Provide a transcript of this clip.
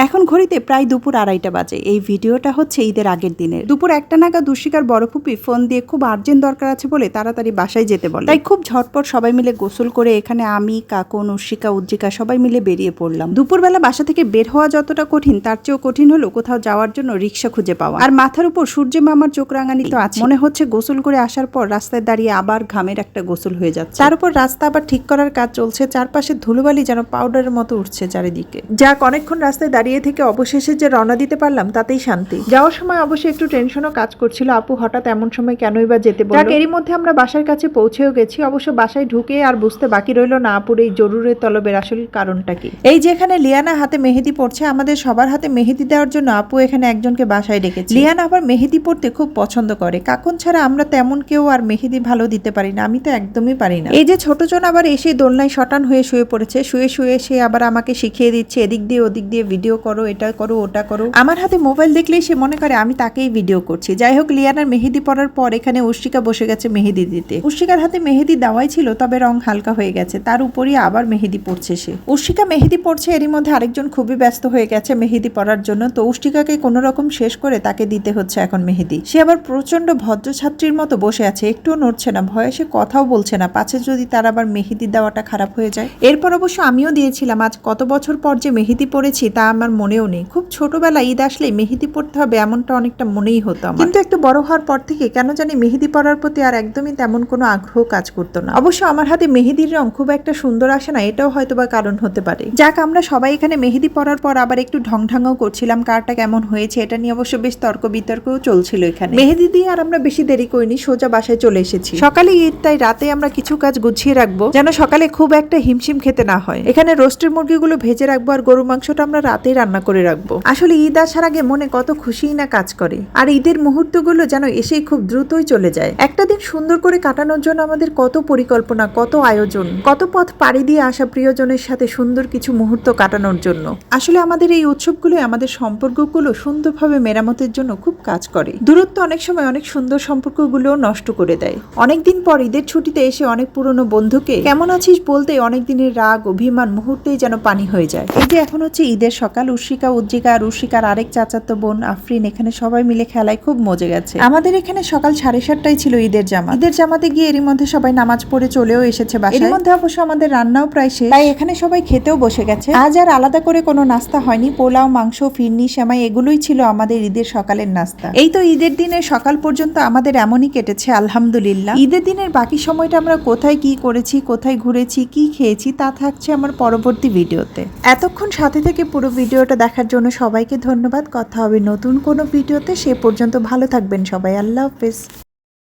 এখন ঘড়িতে প্রায় দুপুর 2:30 বাজে। এই ভিডিওটা হচ্ছে ঈদের আগের দিনের। দুপুর 1টা নাগাদ উর্শিকার বড় ফুপি ফোন দিয়ে খুব আর্জেন্ট দরকার আছে বলে তাড়াতাড়ি বাসায় যেতে বলে। তাই খুব ঝটপট সবাই মিলে গোসল করে এখানে আমি, কাকুন, উর্শিকা, উজ্জিকা সবাই মিলে বেরিয়ে পড়লাম। দুপুরবেলা বাসা থেকে বের হওয়া যতটা কঠিন তার চেয়েও কঠিন হলো কোথাও যাওয়ার জন্য রিক্সা খুঁজে পাওয়া। আর মাথার উপর সূর্য মামার চোখ রাঙানি তো আছে। মনে হচ্ছে গোসল করে আসার পর রাস্তায় দাঁড়িয়ে আবার ঘামের একটা গোসল হয়ে যাচ্ছে। তার উপর রাস্তা আবার ঠিক করার কাজ চলছে, চারপাশে ধুলোবালি যেন পাউডারের মতো উঠছে চারিদিকে। যাক, অনেকক্ষণ রাস্তায় দাঁড়িয়ে থেকে অবশেষে যে রওনা দিতে পারলাম তাতেই শান্তি। যাওয়ার সময় অবশ্যই একটু টেনশনও কাজ করছিল, আপু হঠাৎ এমন সময় কেনই বা যেতে বলল। এরই মধ্যে আমরা বাসার কাছে পৌঁছেও গেছি। অবশ্য বাসায় ঢুকে আর বুঝতে বাকি রইল না আপুর এই জরুরি তলবের আসল কারণটা কি। এই যে এখানে লিয়ানা হাতে মেহেদি পড়ছে, আমাদের সবার হাতে মেহেদি দেওয়ার জন্য আপু এখানে একজনকে বাসায় ডেকেছে। লিয়ানা আবার মেহেদি পড়তে খুব পছন্দ করে। কাকুন ছাড়া আমরা তেমন কেউ আর মেহেদি ভালো দিতে পারি না, আমি তো একদমই পারি না। এই যে ছোটজন আবার এসে দোলনায় শটান হয়ে শুয়ে পড়েছে। শুয়ে শুয়ে সে আবার আমাকে শিখিয়ে দিচ্ছে এদিক দিয়ে ওদিক দিয়ে ভিডিও করো, এটা করো ওটা করো। আমার হাতে মোবাইল দেখলেই সে মনে করে আমি তাকেই ভিডিও করছি। যাই হোক, লিয়ানার মেহেদি পড়ার পর এখানে উর্শিকা বসে গেছে মেহেদি দিতে। উর্শিকার হাতে মেহেদি দেওয়াই ছিল, তবে রং হালকা হয়ে গেছে, তার উপরই আবার মেহেদি পড়ছে সে। উর্শিকা মেহেদি পড়ছে, এরই মধ্যে আরেকজন খুবই ব্যস্ত হয়ে গেছে মেহেদি পড়ার জন্য। তো উর্শিকাকে কোনো রকম শেষ করে তাকে দিতে হচ্ছে এখন মেহেদি। সে আবার প্রচন্ড ভদ্র ছাত্রীর মতো বসে আছে, একটুও নড়ছে না, ভয়ে সে কথাও বলছে না, পাছে যদি তার আবার মেহেদি দেওয়াটা খারাপ হয়ে যায়। এরপর অবশ্য আমিও দিয়েছিলাম। আজ কত বছর পর যে মেহেদি পড়েছি তা আমার মনেও নেই। খুব ছোটবেলা ঈদ আসলেই মেহেদি পড়তে হবে এমনটা অনেকটা মনেই হতো আমার। কিন্তু একটু বড় হওয়ার পর থেকে কেন জানি মেহেদি পড়ার প্রতি আর একদমই তেমন কোনো আগ্রহ কাজ করতো না। অবশ্য আমার হাতে মেহেদির রং খুব একটা সুন্দর আসে না, এটাও হয়তো বা কারণ হতে পারে। যাক, আমরা সবাই এখানে মেহেদি পড়ার পর আবার একটু ঢংঢাঙও করছিলাম কারটা কেমন হয়েছে এটা নিয়ে। অবশ্য বেশ তর্ক বিতর্কও চলছিল এখানে। মেহেদি দিয়ে আর আমরা বেশি দেরি করিনি, সোজা বাসায় চলে এসেছি। সকালে ঈদ, তাই রাতে আমরা কিছু কাজ গুছিয়ে রাখবো যেন সকালে খুব একটা হিমশিম খেতে না হয়। এখানে রোস্টের মুরগিগুলো ভেজে রাখবো আর গরু মাংসটা আমরা রাতেই রান্না করে রাখবো। আসলে ঈদ আসার আগে মনে কত খুশিই না কাজ করে, আর ঈদের মুহূর্তগুলো যেন এসেই খুব দ্রুতই চলে যায়। একটা দিন সুন্দর করে কাটানোর জন্য আমাদের কত পরিকল্পনা, কত আয়োজন, কত পথ পাড়ি দিয়ে আসা প্রিয়জনের সাথে সুন্দর কিছু মুহূর্ত কাটানোর জন্য। আসলে আমাদের এই উৎসবগুলো আমাদের সম্পর্কগুলো সুন্দরভাবে মেরামতের জন্য খুব কাজ করে। দূরত্ব অনেক সময় অনেক সুন্দর সম্পর্কগুলো নষ্ট করে দেয়। অনেকদিন পর ঈদের ছুটিতে এসে অনেক পুরনো বন্ধুকে কেমন আছিস বলতে অনেক দিনের রাগ অভিমান মুহূর্তেই যেন পানি হয়ে যায়। এই যে এখন হচ্ছে ঈদের সকাল, উর্শিকা, উজ্জিকা আর উর্শিকার আরেক চাচাতো বোন আফরিন এখানে সবাই মিলে খেলায় খুব মজে গেছে। আমাদের এখানে সকাল 7:30টায় ছিল ঈদের জামাত। ঈদের জামাতে গিয়ে এরই মধ্যে সবাই নামাজ পড়ে চলেও এসেছে বাসায়। এর মধ্যে অবশ্য আমাদের রান্নাও প্রায় শেষ, তাই এখানে সবাই খেতেও বসে গেছে। আজ আর আলাদা করে কোনো নাস্তা হয়নি, পোলাও, মাংস, ফিরনি, সেমাই এগুলোই ছিল আমাদের ঈদের সকালের নাস্তা। এই তো ঈদের দিনের সকাল পর্যন্ত আমাদের এমনই কেটেছে আলহামদুলিল্লাহ। ঈদের দিনের বাকি সময়টা আমরা কোথায় কি করেছি, কোথায় ঘুরেছি, কি খেয়েছি তা থাকছে আমার পরবর্তী ভিডিওতে। এতক্ষণ সাথে থেকে পুরো ভিডিওটা দেখার জন্য সবাইকে ধন্যবাদ। কথা হবে নতুন কোনো ভিডিওতে, সে পর্যন্ত ভালো থাকবেন সবাই। আল্লাহ হাফেজ।